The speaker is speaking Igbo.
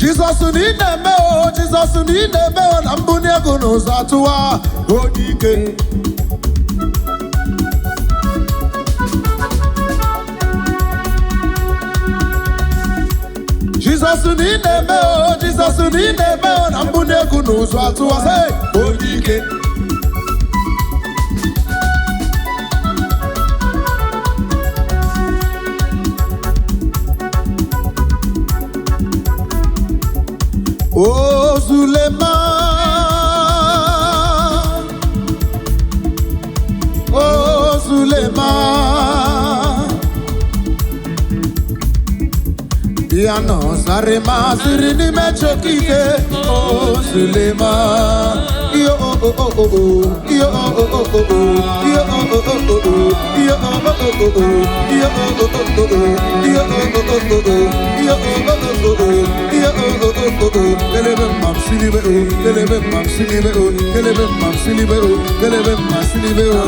Jesus need them, oh, Jesus need them, oh, Nambunia goes atua, Odike. Jesus need them, oh, Jesus need them, oh, Nambunia goes atua, say, Odike. Oh, Zulema, oh, Zulema, Diano Sarema, Sirini Mechokike, oh, Zulema, yo, oh, oh, oh, oh, yo, oh, oh, oh, oh, yo, oh, oh, oh, oh, yo, oh, oh, oh, oh, yo, oh, oh, oh, oh, yo, oh, oh, oh, oh, yo, oh, oh, oh, Mam Silibeo,